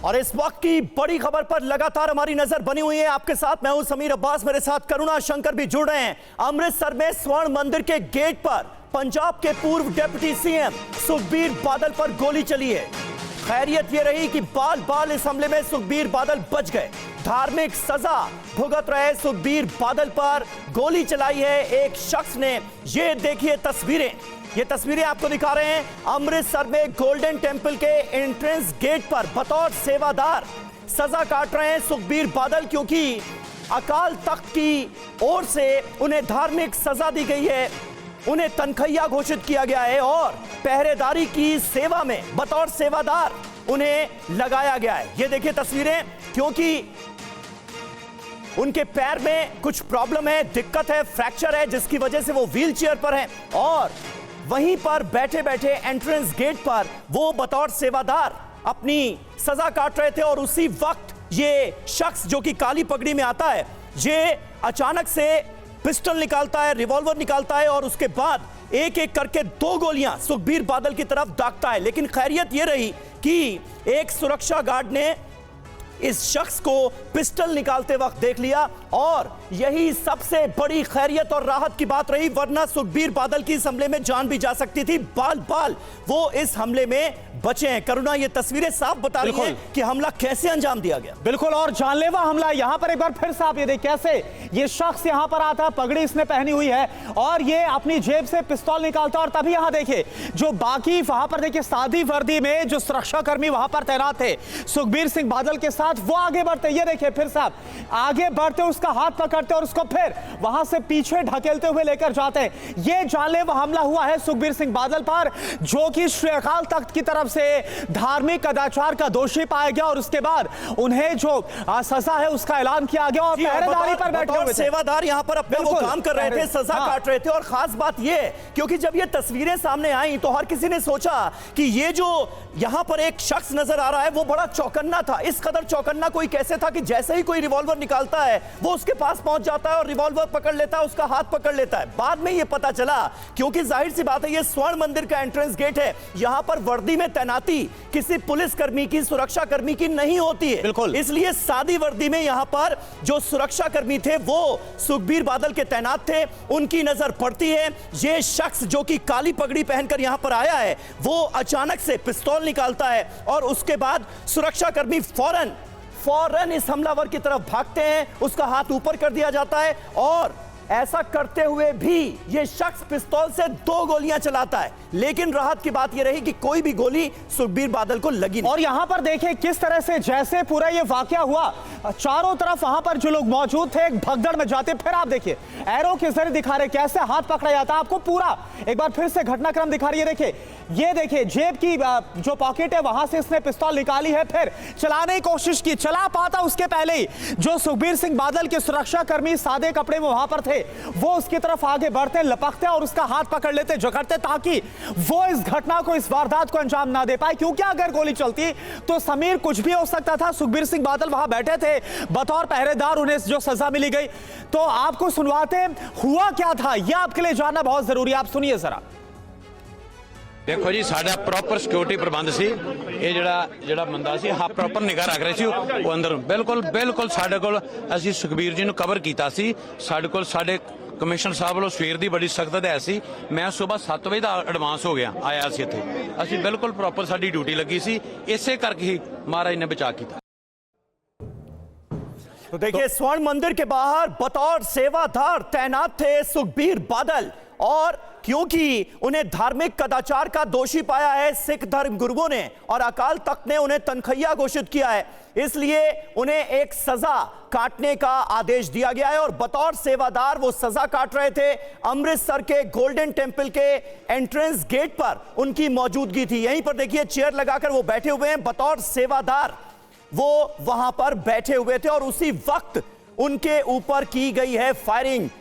और इस वक्त की बड़ी खबर पर लगातार हमारी नजर बनी हुई है। आपके साथ मैं हूं समीर अब्बास, मेरे साथ करुणा शंकर भी जुड़ रहे हैं। अमृतसर में स्वर्ण मंदिर के गेट पर पंजाब के पूर्व डिप्टी सीएम सुखबीर बादल पर गोली चली है। खैरियत यह रही कि बाल बाल इस हमले में सुखबीर बादल बच गए। धार्मिक सजा भुगत रहे सुखबीर बादल पर गोली चलाई है एक शख्स ने। ये देखिए तस्वीरें, ये तस्वीरें आपको दिखा रहे हैं। अमृतसर में गोल्डन टेंपल के एंट्रेंस गेट पर बतौर सेवादार सजा काट रहे हैं सुखबीर बादल, क्योंकि अकाल तख्त की ओर से उन्हें धार्मिक सजा दी गई है। उन्हें तनख्वाह घोषित किया गया है और पहरेदारी की सेवा में बतौर सेवादार उन्हें लगाया गया है। ये देखिए तस्वीरें, क्योंकि उनके पैर में कुछ प्रॉब्लम है, दिक्कत है, फ्रैक्चर है, जिसकी वजह से वो व्हील चेयर पर हैं और वहीं पर बैठे बैठे एंट्रेंस गेट पर वो बतौर सेवादार अपनी सजा काट रहे थे। और उसी वक्त ये शख्स जो कि काली पगड़ी में आता है, ये अचानक से पिस्टल निकालता है, रिवॉल्वर निकालता है और उसके बाद एक एक करके 2 गोलियां सुखबीर बादल की तरफ दागता है। लेकिन खैरियत यह रही कि एक सुरक्षा गार्ड ने इस शख्स को पिस्टल निकालते वक्त देख लिया और यही सबसे बड़ी खैरियत और राहत की बात रही, वरना सुखबीर बादल की इस हमले में जान भी जा सकती थी। बाल बाल वो इस हमले में बचे हैं। करुणा, ये तस्वीरें साफ बता रही हैं कि हमला कैसे अंजाम दिया गया। बिल्कुल, और जानलेवा हमला यहां पर एक बार फिर से आप ये देखिए कैसे ये शख्स यहां पर आता, पगड़ी इसने पहनी हुई है और ये अपनी जेब से पिस्तौल निकालता और तभी यहां देखिए जो बाकी वहां पर देखिए सादी वर्दी में जो सुरक्षाकर्मी वहां पर तैनात थे सुखबीर सिंह बादल के साथ, वो आगे बढ़ते, ये देखिए फिर साहब आगे बढ़ते, उसका हाथ पकड़ते और उसको फिर वहां से पीछे ढकेलते हुए लेकर जाते हैं। ये जानलेवा हमला हुआ है सुखबीर सिंह बादल पर, जो कि श्री अकाल तख्त की तरफ से धार्मिक कदाचार का दोषी पाया गया और उसके बाद उन्हें जो सजा है उसका ऐलान किया गया और पहरेदारी पर बैठे हुए सेवादार यहां पर अपने वो काम कर रहे थे, सजा काट रहे थे। और खास बात ये, क्योंकि जब ये तस्वीरें सामने आई तो हर किसी ने सोचा कि ये जो यहां पर एक शख्स नजर आ रहा है वो बड़ा चौकन्ना था। इस कदर चौकन्ना कोई कैसे था कि जैसे ही कोई रिवॉल्वर निकालता है वो उसके पास पहुंच जाता है और रिवॉल्वर पकड़ लेता है, उसका हाथ पकड़ लेता है। बाद में ये पता चला, क्योंकि जाहिर सी बात है ये स्वर्ण मंदिर का एंट्रेंस गेट है, यहां पर वर्दी में तैनाती किसी पुलिसकर्मी की, सुरक्षा कर्मी की नहीं होती है। बिल्कुल, इसलिए सादी वर्दी में यहां पर जो सुरक्षा कर्मी थे वो सुखबीर बादल के तैनात थे। उनकी नजर पड़ती है, ये शख्स जो कि काली पगड़ी पहनकर यहां पर आया है वो अचानक से पिस्तौल निकालता है और उसके बाद सुरक्षा कर्मी फौरन इस हमलावर की तरफ भागते हैं, उसका हाथ ऊपर कर दिया जाता है और ऐसा करते हुए भी ये शख्स पिस्तौल से 2 गोलियां चलाता है। लेकिन राहत की बात ये रही कि कोई भी गोली सुखबीर बादल को लगी नहीं। और यहां पर देखिए किस तरह से जैसे पूरा ये वाकया हुआ, चारों तरफ वहां पर जो लोग मौजूद थे एक भगदड़ में जाते। फिर आप देखिए एरो के जरिए दिखा रहे कैसे हाथ पकड़ा जाता है, आपको पूरा एक बार फिर से घटनाक्रम दिखा रही है। देखिए ये देखिए जेब की जो पॉकेट है वहां से इसने पिस्तौल निकाली है, फिर चलाने की कोशिश की, चला पाता उसके पहले ही जो सुखबीर सिंह बादल के सुरक्षा कर्मी सादे कपड़े में वहां पर थे वो उसकी तरफ आगे बढ़ते, लपकते और उसका हाथ पकड़ लेते, जकड़ते, ताकि वो इस घटना को, इस वारदात को अंजाम ना दे पाए। क्योंकि अगर गोली चलती तो समीर कुछ भी हो सकता था। सुखबीर सिंह बादल वहां बैठे थे बतौर पहरेदार, उन्हें जो सजा मिली गई। तो आपको सुनवाते हुआ क्या था यह आपके लिए जानना बहुत जरूरी है, आप सुनिए जरा। देखो जी, साडा प्रॉपर सिक्योरिटी प्रबंध सी, ये ਜਿਹੜਾ ਬੰਦਾ ਸੀ ਹਾਂ ਪ੍ਰੋਪਰ ਨਿਗਾਹ ਰੱਖ ਰਹੇ ਸੀ ਉਹ ਅੰਦਰ ਬਿਲਕੁਲ ਸਾਡੇ ਕੋਲ ਅਸੀਂ ਸੁਖਬੀਰ ਜੀ ਨੂੰ ਕਵਰ ਕੀਤਾ ਸੀ। ਸਾਡੇ ਕੋਲ ਸਾਡੇ ਕਮਿਸ਼ਨਰ ਸਾਹਿਬ ਵੱਲੋਂ ਸਵੇਰ ਦੀ ਬੜੀ ਸਖਤ ਹਦਾਇਤ ਸੀ। ਮੈਂ ਸਵੇਰ 7 ਵਜੇ ਦਾ ਐਡਵਾਂਸ ਹੋ ਗਿਆ ਆਇਆ ਸੀ ਇੱਥੇ, ਅਸੀਂ ਬਿਲਕੁਲ ਪ੍ਰੋਪਰ ਸਾਡੀ ਡਿਊਟੀ ਲੱਗੀ ਸੀ, ਇਸੇ ਕਰਕੇ ਹੀ ਮਹਾਰਾਜ ਨੇ ਬਚਾ ਕੀਤਾ। तो देखिए स्वर्ण मंदिर के बाहर बतौर सेवादार तैनात थे सुखबीर बादल और क्योंकि उन्हें धार्मिक कदाचार का दोषी पाया है सिख धर्म गुरुओं ने और अकाल तख्त ने उन्हें तनख्वाह घोषित किया है, इसलिए उन्हें एक सजा काटने का आदेश दिया गया है और बतौर सेवादार वो सजा काट रहे थे। अमृतसर के गोल्डन टेंपल के एंट्रेंस गेट पर उनकी मौजूदगी थी। यहीं पर देखिए चेयर लगाकर वो बैठे हुए हैं, बतौर सेवादार वो वहां पर बैठे हुए थे और उसी वक्त उनके ऊपर की गई है फायरिंग।